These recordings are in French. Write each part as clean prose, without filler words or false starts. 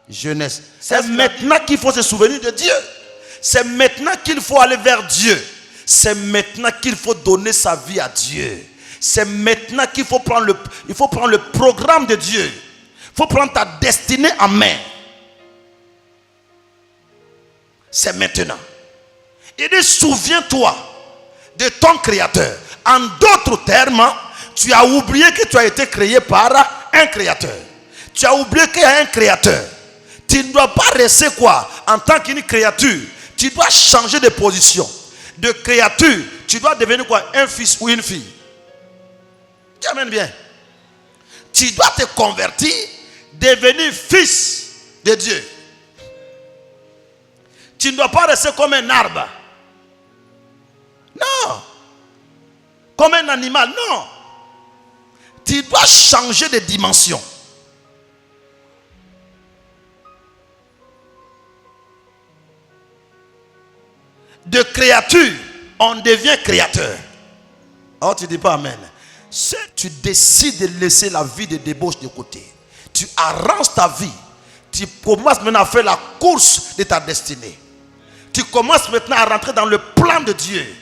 jeunesse. C'est maintenant qu'il faut se souvenir de Dieu. C'est maintenant qu'il faut aller vers Dieu. C'est maintenant qu'il faut donner sa vie à Dieu. C'est maintenant qu'il faut prendre le programme de Dieu. Il faut prendre ta destinée en main. C'est maintenant. Il dit, souviens-toi de ton Créateur. En d'autres termes, tu as oublié que tu as été créé par un Créateur. Tu as oublié qu'il y a un Créateur. Tu ne dois pas rester quoi? En tant qu'une créature, tu dois changer de position. De créature, tu dois devenir quoi? Un fils ou une fille. Tu amènes bien. Tu dois te convertir, devenir fils de Dieu. Tu ne dois pas rester comme un arbre. Non. Comme un animal, non. Tu dois changer de dimension. De créature, on devient créateur. Oh, tu ne dis pas amen. Si tu décides de laisser la vie de débauche de côté, tu arranges ta vie, tu commences maintenant à faire la course de ta destinée. Tu commences maintenant à rentrer dans le plan de Dieu.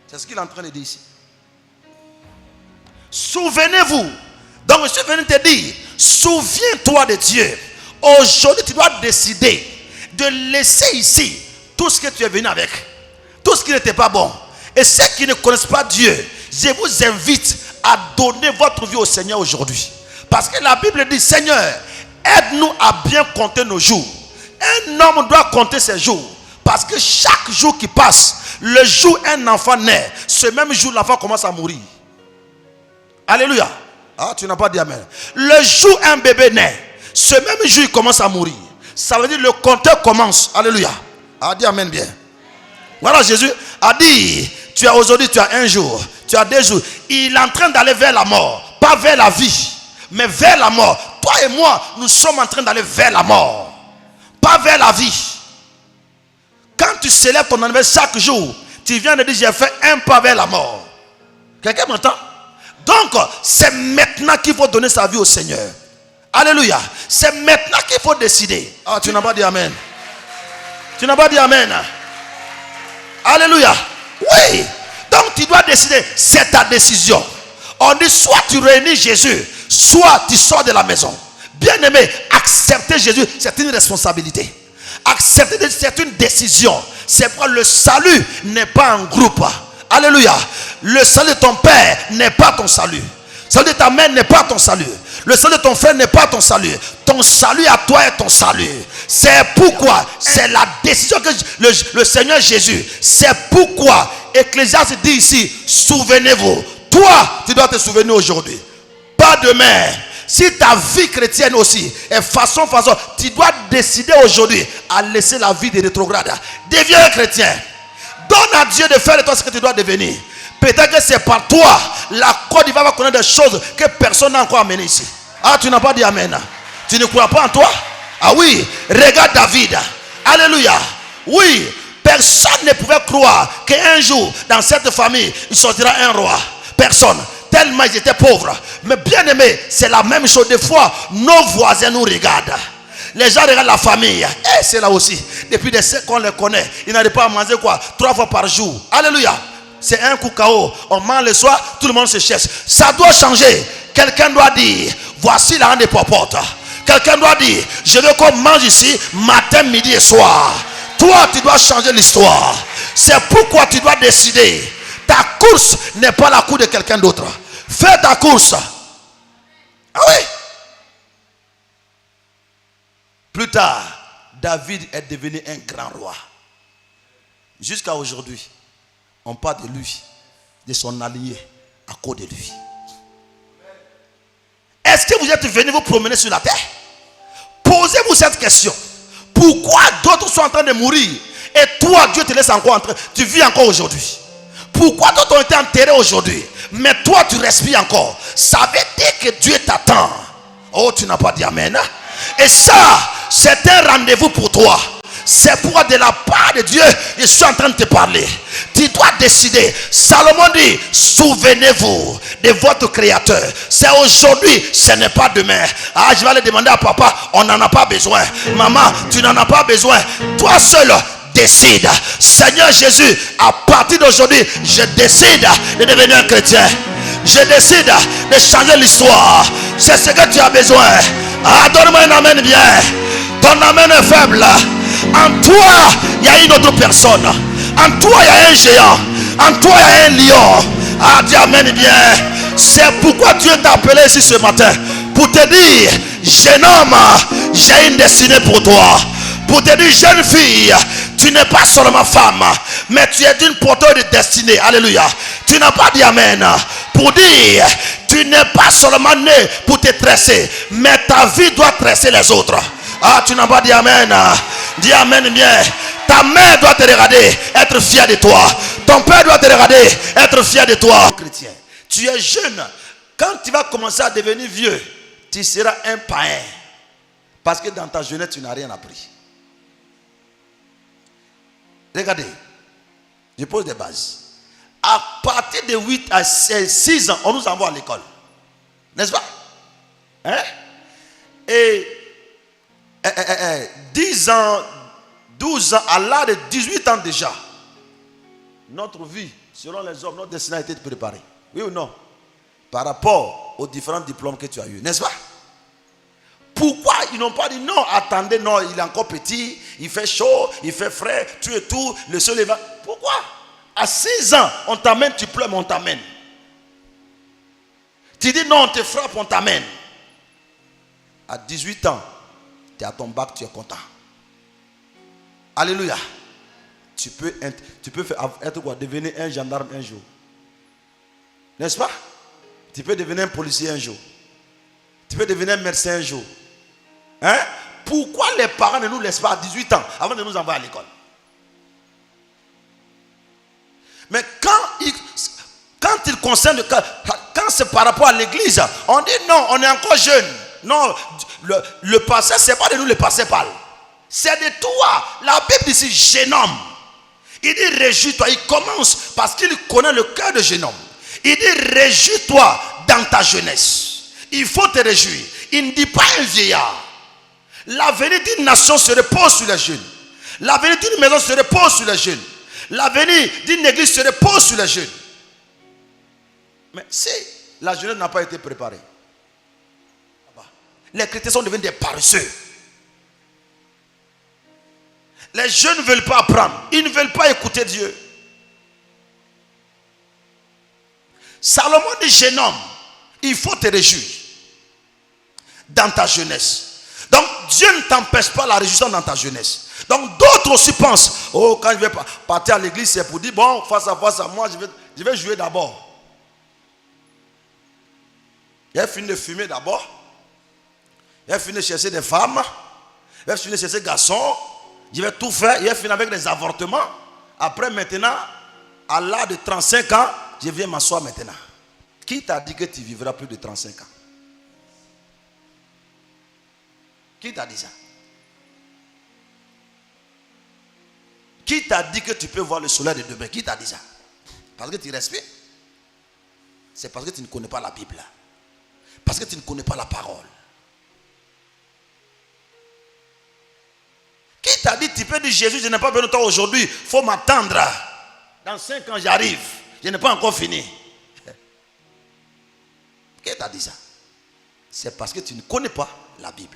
C'est ce qu'il est en train de dire ici. Souvenez-vous. Donc je suis venu te dire, souviens-toi de Dieu. Aujourd'hui, tu dois décider de laisser ici tout ce que tu es venu avec. Tout ce qui n'était pas bon. Et ceux qui ne connaissent pas Dieu, je vous invite à donner votre vie au Seigneur aujourd'hui. Parce que la Bible dit, Seigneur, aide-nous à bien compter nos jours. Un homme doit compter ses jours. Parce que chaque jour qui passe, le jour où un enfant naît, ce même jour l'enfant commence à mourir. Alléluia. Ah, tu n'as pas dit amen. Le jour où un bébé naît, ce même jour il commence à mourir. Ça veut dire le compteur commence. Alléluia. Ah, dis amen bien. Voilà, Jésus a dit, aujourd'hui tu as un jour, tu as 2 jours. Il est en train d'aller vers la mort. Pas vers la vie, mais vers la mort. Toi et moi, nous sommes en train d'aller vers la mort. Pas vers la vie. Quand tu célèbres ton anniversaire chaque jour, tu viens de dire, j'ai fait un pas vers la mort. Quelqu'un m'entend? Donc, c'est maintenant qu'il faut donner sa vie au Seigneur. Alléluia. C'est maintenant qu'il faut décider. Ah, tu n'as pas dit amen. Tu n'as pas dit amen. Alléluia. Oui. Donc, tu dois décider. C'est ta décision. On dit, soit tu réunis Jésus, soit tu sors de la maison. Bien aimé, accepter Jésus, c'est une responsabilité. Accepter, c'est une décision. C'est pourquoi le salut n'est pas un groupe. Alléluia. Le salut de ton père n'est pas ton salut. Le salut de ta mère n'est pas ton salut. Le salut de ton frère n'est pas ton salut. Ton salut à toi est ton salut. C'est pourquoi, c'est la décision que le Seigneur Jésus. C'est pourquoi Ecclésiaste dit ici, souvenez-vous. Toi, tu dois te souvenir aujourd'hui. Pas demain. Si ta vie chrétienne aussi est façon, tu dois décider aujourd'hui à laisser la vie de rétrograde. Deviens un chrétien. Donne à Dieu de faire de toi ce que tu dois devenir. Peut-être que c'est par toi, la Côte d'Ivoire va connaître des choses que personne n'a encore amenées ici. Ah, tu n'as pas dit amen. Tu ne crois pas en toi? Ah oui, regarde David. Alléluia. Oui, personne ne pouvait croire qu'un jour, dans cette famille, il sortira un roi. Personne. Tellement ils étaient pauvres. Mais bien aimé, c'est la même chose. Des fois, nos voisins nous regardent. Les gens regardent la famille. Et c'est là aussi. Depuis des siècles qu'on les connaît. Ils n'arrivent pas à manger quoi? 3 fois par jour. Alléluia. C'est un coup KO. On mange le soir, tout le monde se cherche. Ça doit changer. Quelqu'un doit dire, voici la rente des popotes. Quelqu'un doit dire, je veux qu'on mange ici matin, midi et soir. Toi, tu dois changer l'histoire. C'est pourquoi tu dois décider. Ta course n'est pas la course de quelqu'un d'autre. Fais ta course. Ah oui. Plus tard, David est devenu un grand roi. Jusqu'à aujourd'hui, on parle de lui, de son allié, à cause de lui. Est-ce que vous êtes venu vous promener sur la terre? Posez-vous cette question. Pourquoi d'autres sont en train de mourir et toi, Dieu te laisse encore entrer? Tu vis encore aujourd'hui. Pourquoi d'autres ont été enterrés aujourd'hui, mais toi tu respires encore? Ça veut dire que Dieu t'attend. Oh, tu n'as pas dit amen. Et ça, c'est un rendez-vous pour toi. C'est pourquoi de la part de Dieu, je suis en train de te parler. Tu dois décider. Salomon dit, souvenez-vous de votre créateur. C'est aujourd'hui, ce n'est pas demain. Ah, je vais aller demander à papa, on n'en a pas besoin. Maman, tu n'en as pas besoin. Toi seul, décide. Seigneur Jésus, à partir d'aujourd'hui, je décide de devenir un chrétien. Je décide de changer l'histoire. C'est ce que tu as besoin. Ah, donne-moi un amen bien. Ton amen est faible. En toi, il y a une autre personne. En toi, il y a un géant. En toi, il y a un lion. Ah, dis amen bien. C'est pourquoi Dieu t'a appelé ici ce matin. Pour te dire, jeune homme, j'ai une destinée pour toi. Pour te dire, jeune fille, tu n'es pas seulement femme, mais tu es d'une porteur de destinée. Alléluia. Tu n'as pas dit amen. Pour dire, tu n'es pas seulement né pour te tresser, mais ta vie doit tresser les autres. Ah, tu n'as pas dit amen. Dis amen bien. Ta mère doit te regarder, être fière de toi. Ton père doit te regarder, être fier de toi. Chrétien, tu es jeune. Quand tu vas commencer à devenir vieux, tu seras un païen. Parce que dans ta jeunesse, tu n'as rien appris. Regardez, je pose des bases. À partir de 8 à 6 ans, on nous envoie à l'école. N'est-ce pas? Hein? Et 10 ans, 12 ans, à l'âge de 18 ans déjà, notre vie, selon les hommes, notre destin a été préparé. Oui ou non? Par rapport aux différents diplômes que tu as eus. N'est-ce pas? Pourquoi ils n'ont pas dit non, attendez, non, il est encore petit, il fait chaud, il fait frais, tu es tout, le soleil va. Pourquoi? À 6 ans, on t'amène, tu pleures, mais on t'amène. Tu dis non, on te frappe, on t'amène. À 18 ans, tu es à ton bac, tu es content. Alléluia. Tu peux être quoi? Devenir un gendarme un jour. N'est-ce pas? Tu peux devenir un policier un jour. Tu peux devenir un médecin un jour. Hein? Pourquoi les parents ne nous laissent pas à 18 ans avant de nous envoyer à l'école? Mais quand il concerne, quand c'est par rapport à l'église, on dit non, on est encore jeune. Non, le passé, c'est pas de nous le passé parle. C'est de toi. La Bible dit jeune homme. Il dit réjouis-toi. Il commence parce qu'il connaît le cœur de jeune homme. Il dit réjouis-toi dans ta jeunesse. Il faut te réjouir. Il ne dit pas un vieillard. L'avenir d'une nation se repose sur les jeunes. L'avenir d'une maison se repose sur les jeunes. L'avenir d'une église se repose sur les jeunes. Mais si la jeunesse n'a pas été préparée, les chrétiens sont devenus des paresseux. Les jeunes ne veulent pas apprendre. Ils ne veulent pas écouter Dieu. Salomon dit jeune homme, il faut te réjouir dans ta jeunesse. Donc Dieu ne t'empêche pas la réjouissance dans ta jeunesse. Donc d'autres aussi pensent, oh, quand je vais partir à l'église, c'est pour dire, bon, face à moi, je vais jouer d'abord. Il a fini de fumer d'abord. Il a fini de chercher des femmes. Il a fini de chercher des garçons. Je vais tout faire. Il a fini avec des avortements. Après maintenant, à l'âge de 35 ans, je viens m'asseoir maintenant. Qui t'a dit que tu vivras plus de 35 ans? Qui t'a dit ça? Qui t'a dit que tu peux voir le soleil de demain? Qui t'a dit ça? Parce que tu respires? C'est parce que tu ne connais pas la Bible. Parce que tu ne connais pas la parole. Qui t'a dit tu peux dire Jésus, je n'ai pas besoin de toi aujourd'hui, il faut m'attendre. Dans 5 ans j'arrive, je n'ai pas encore fini. Qui t'a dit ça? C'est parce que tu ne connais pas la Bible.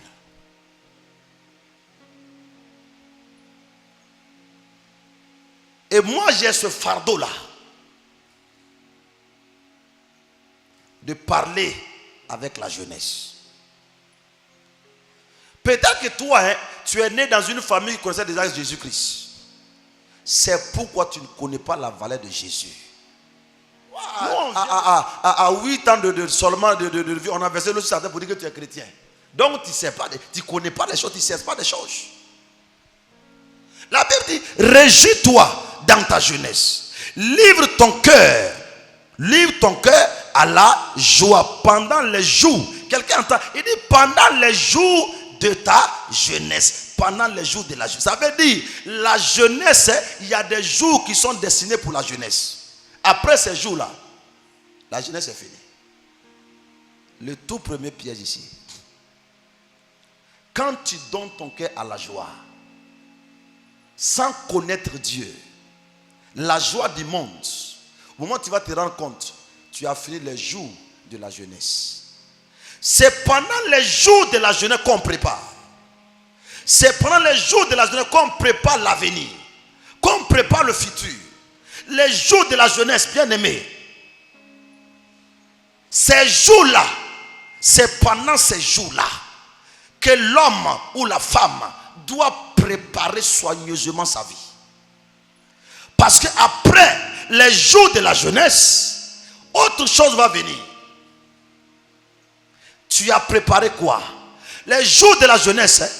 Et moi j'ai ce fardeau-là de parler avec la jeunesse. Peut-être que toi, tu es né dans une famille qui connaissait déjà Jésus-Christ. C'est pourquoi tu ne connais pas la valeur de Jésus. Wow. À 8 ans seulement de vie, on a versé le sang pour dire que tu es chrétien. Donc tu ne connais pas les choses, tu ne sais pas les choses. La Bible dit, réjouis-toi dans ta jeunesse. Livre ton cœur à la joie pendant les jours. Quelqu'un entend, il dit pendant les jours de ta jeunesse. pendant les jours de la jeunesse. Ça veut dire, la jeunesse, il y a des jours qui sont destinés pour la jeunesse. Après ces jours-là, la jeunesse est finie. Le tout premier piège ici. Quand tu donnes ton cœur à la joie, sans connaître Dieu, la joie du monde, au moment où tu vas te rendre compte, tu as fini les jours de la jeunesse. C'est pendant les jours de la jeunesse qu'on prépare. C'est pendant les jours de la jeunesse qu'on prépare l'avenir, qu'on prépare le futur. Les jours de la jeunesse, bien aimés, ces jours-là, c'est pendant ces jours-là que l'homme ou la femme doit préparer soigneusement sa vie. Parce qu'après les jours de la jeunesse, autre chose va venir. Tu as préparé quoi? Les jours de la jeunesse,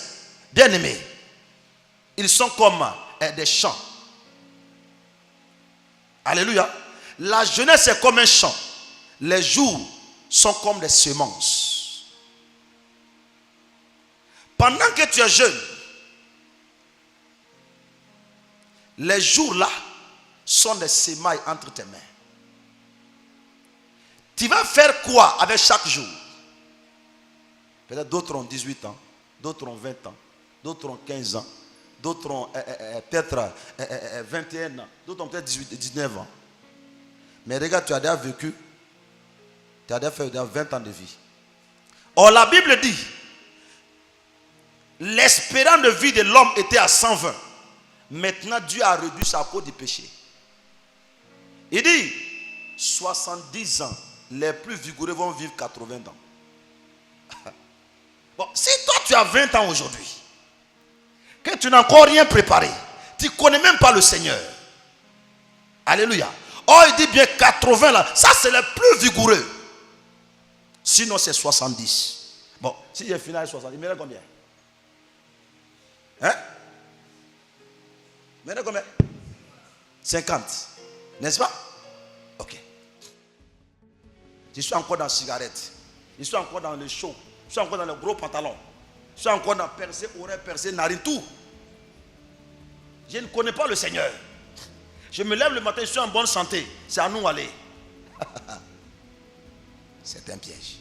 bien aimés, ils sont comme des champs. Alléluia. La jeunesse est comme un champ. Les jours sont comme des semences. Pendant que tu es jeune, les jours là sont des semailles entre tes mains. Tu vas faire quoi avec chaque jour? Peut-être d'autres ont 18 ans, d'autres ont 20 ans, d'autres ont 15 ans, d'autres ont peut-être 21 ans, d'autres ont peut-être 18, 19 ans. Mais regarde, tu as déjà vécu, tu as déjà fait 20 ans de vie. Or la Bible dit, l'espérance de vie de l'homme était à 120. Maintenant Dieu a réduit ça à cause du péché. Il dit, 70 ans, les plus vigoureux vont vivre 80 ans. Bon, si toi tu as 20 ans aujourd'hui, que tu n'as encore rien préparé, tu ne connais même pas le Seigneur. Alléluia. Oh, il dit bien 80 là, ça c'est le plus vigoureux. Sinon c'est 70. Bon, si j'ai fini à 70, il me reste combien? Hein? Il me reste combien? 50. N'est-ce pas? Ok. Je suis encore dans la cigarette. Je suis encore dans le show. Je suis encore dans le gros pantalon. Je suis encore dans percé, oreille, percé, narine, tout. Je ne connais pas le Seigneur. Je me lève le matin, je suis en bonne santé. C'est à nous aller. C'est un piège.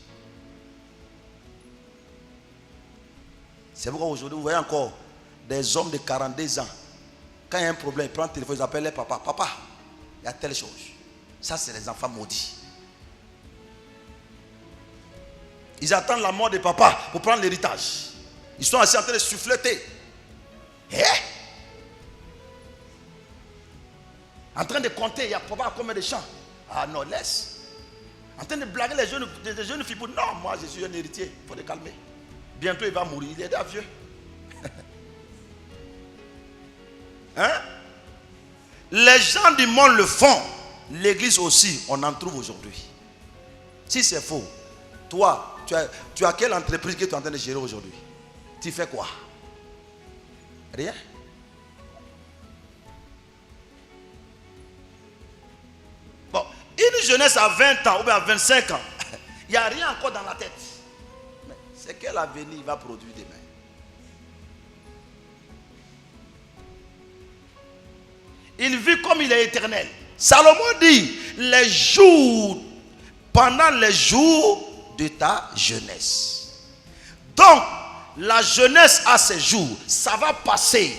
C'est pourquoi aujourd'hui, vous voyez encore des hommes de 42 ans. Quand il y a un problème, ils prennent le téléphone, ils appellent les papas. Papa, il y a telle chose. Ça, c'est les enfants maudits. Ils attendent la mort de papa pour prendre l'héritage. Ils sont assis en train de souffleter. En train de compter, il y a papa combien de champs. Ah non, laisse. En train de blaguer les jeunes filles. Non, moi je suis un héritier. Il faut les calmer. Bientôt il va mourir. Il est déjà vieux. Hein? Les gens du monde le font. L'église aussi, on en trouve aujourd'hui. Si c'est faux, toi, tu as quelle entreprise que tu es en train de gérer aujourd'hui? Tu fais quoi? Rien. Bon, une jeunesse à 20 ans ou bien à 25 ans, il n'y a rien encore dans la tête. Mais c'est quel avenir il va produire demain? Il vit comme il est éternel. Salomon dit, les jours, pendant les jours de ta jeunesse. Donc, la jeunesse a ses jours, ça va passer.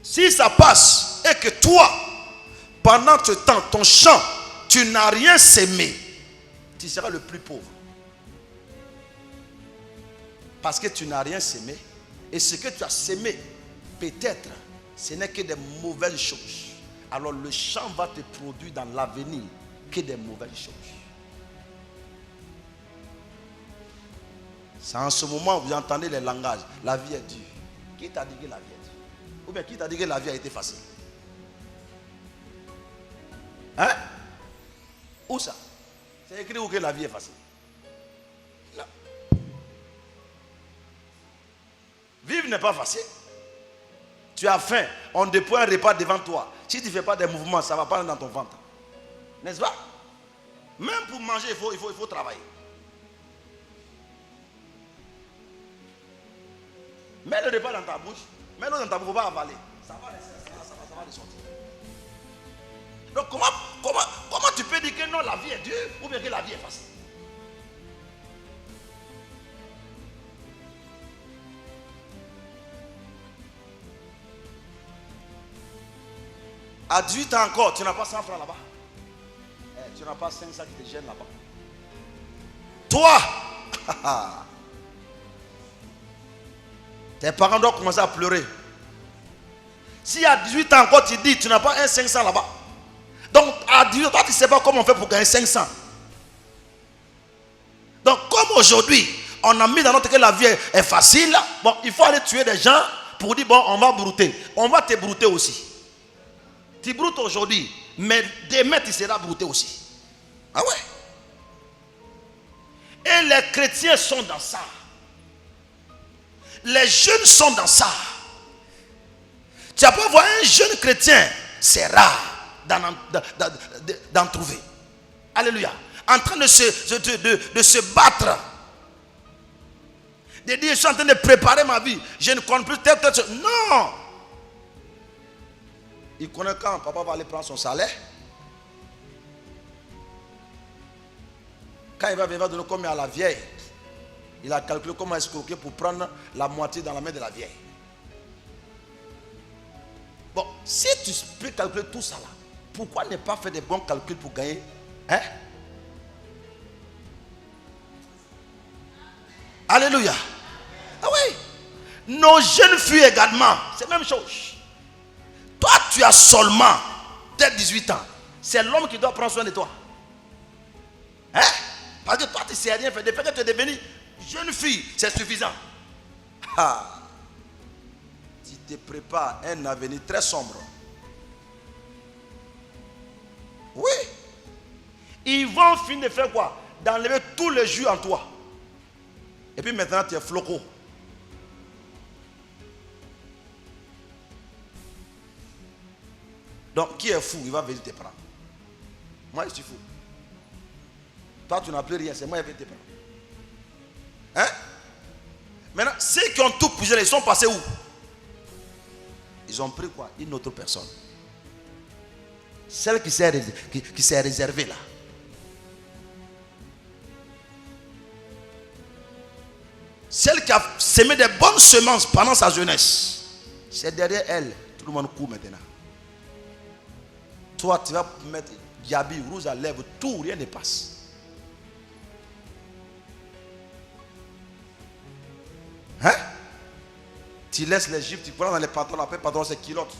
Si ça passe et que toi, pendant ce temps, ton champ, tu n'as rien sémé, tu seras le plus pauvre. Parce que tu n'as rien sémé. Et ce que tu as sémé, peut-être, ce n'est que des mauvaises choses. Alors le champ va te produire dans l'avenir que des mauvaises choses. C'est en ce moment où vous entendez les langages. La vie est dure. Qui t'a dit que la vie est dure? Ou bien qui t'a dit que la vie a été facile? Hein? Où ça? C'est écrit où que la vie est facile? Non. Vivre n'est pas facile. Tu as faim, on déploie un repas devant toi. Si tu ne fais pas des mouvements, ça ne va pas dans ton ventre. N'est-ce pas? Même pour manger, il faut travailler. Mets le repas dans ta bouche. Mets-le dans ta bouche, il ne faut pas avaler. Ça va ressortir. Donc comment tu peux dire que non, la vie est dure ou bien que la vie est facile? À 18 ans encore, tu n'as pas 100 francs là-bas. Tu n'as pas 500 qui te gênent là-bas. Toi, tes parents doivent commencer à pleurer. Si à 18 ans encore tu dis tu n'as pas un 500 là-bas. Donc à 18 ans, toi tu ne sais pas comment on fait pour gagner 500. Donc comme aujourd'hui, on a mis dans notre que la vie est facile, bon, il faut aller tuer des gens pour dire bon, on va brouter. On va te brouter aussi. Tu broutes aujourd'hui, mais demain tu seras brouté aussi. Ah ouais. Et les chrétiens sont dans ça. Les jeunes sont dans ça. Tu vas pas voir un jeune chrétien, c'est rare d'en trouver. Alléluia. En train de se battre. De dire, je suis en train de préparer ma vie. Je ne connais plus telle chose. Non. Il connaît quand papa va aller prendre son salaire. Quand il va venir donner combien à la vieille, il a calculé comment escroquer pour prendre la moitié dans la main de la vieille. Bon, si tu peux calculer tout ça là, pourquoi ne pas faire des bons calculs pour gagner? Hein? Alléluia. Ah oui. Nos jeunes filles également, c'est la même chose. Toi, tu as seulement peut-être 18 ans. C'est l'homme qui doit prendre soin de toi. Hein? Parce que toi, tu ne sais rien faire. Depuis que tu es devenue jeune fille, c'est suffisant. Ah. Tu te prépares un avenir très sombre. Oui. Ils vont finir de faire quoi? D'enlever tous les jus en toi. Et puis maintenant, tu es floco. Donc, qui est fou, il va venir te prendre. Moi, je suis fou. Toi, tu n'as plus rien, c'est moi qui vais te prendre. Hein? Maintenant, ceux qui ont tout puisé, ils sont passés où? Ils ont pris quoi? Une autre personne. Celle qui s'est réservée là. Celle qui a semé des bonnes semences pendant sa jeunesse. C'est derrière elle. Tout le monde court maintenant. Toi, tu vas mettre Gabi, rouge à lèvres, tout, rien ne passe. Hein? Tu laisses les gifs, tu prends dans les pantalons, après pantalon c'est kilote.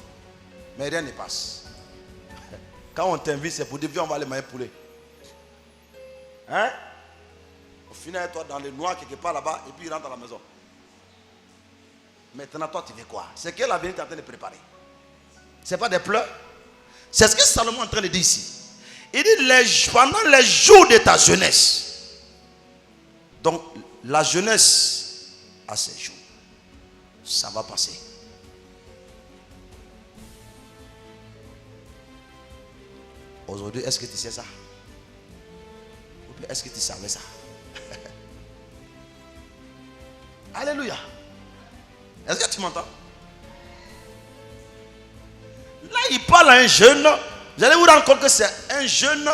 Mais rien ne passe. Quand on t'invite, c'est pour dire viens, on va aller manger poulet. Hein? Au final, toi dans le noir quelque part là-bas, et puis il rentre à la maison. Maintenant, toi, tu veux quoi? C'est que l'avenir est en train de préparer. Ce n'est pas des pleurs. C'est ce que Salomon est en train de dire ici. Il dit pendant les jours de ta jeunesse. Donc, la jeunesse a ses jours. Ça va passer. Aujourd'hui, est-ce que tu sais ça? Ou est-ce que tu savais ça? Alléluia. Est-ce que tu m'entends? Là, il parle à un jeune. Vous allez vous rendre compte que c'est un jeune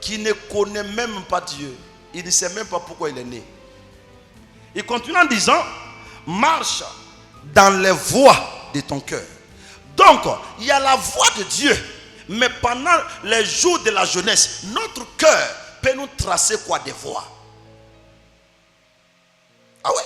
qui ne connaît même pas Dieu. Il ne sait même pas pourquoi il est né. Il continue en disant, marche dans les voies de ton cœur. Donc, il y a la voie de Dieu. Mais pendant les jours de la jeunesse, notre cœur peut nous tracer quoi des voies. Ah ouais?